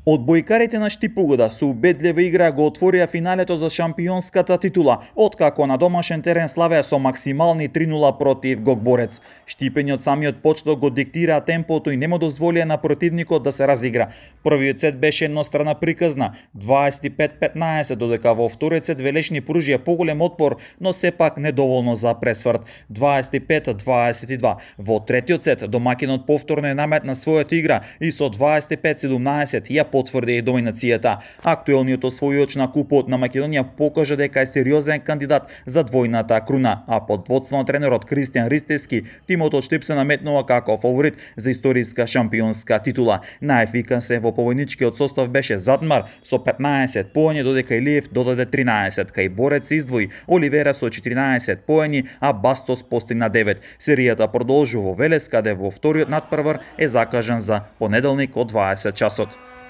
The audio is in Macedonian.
Одбојкарите на Штипугода со убедлива игра го отворија финалето за шампионската титула, откако на домашен терен славеа со максимални 3-0 против Гогборец. Штипени од самиот почеток го диктираа темпото и не му дозволија на противникот да се разигра. Првиот сет беше еднострана приказна, 25-15, додека во вториот сет велешни пружија поголем отпор, но сепак недоволно за пресврт, 25-22. Во третиот сет домаќинот повторно е наметна својата игра и со 25-17 ја потврди доминацијата. Актуелниот освојач на купот на Македонија покажа дека е сериозен кандидат за двојната круна, а под водство на тренерот Кристијан Ристевски, тимот од Штип се наметнува како фаворит за историска шампионска титула. Најефикасен во победничкиот состав беше Задмар со 15 поени, додека Илиев додаде 13, кај Борец се издвои Оливера со 14 поени, а Бастос постигна 9. Серијата продолжува во Велес, каде во вториот натпревар е закажан за понеделник од 20 часот.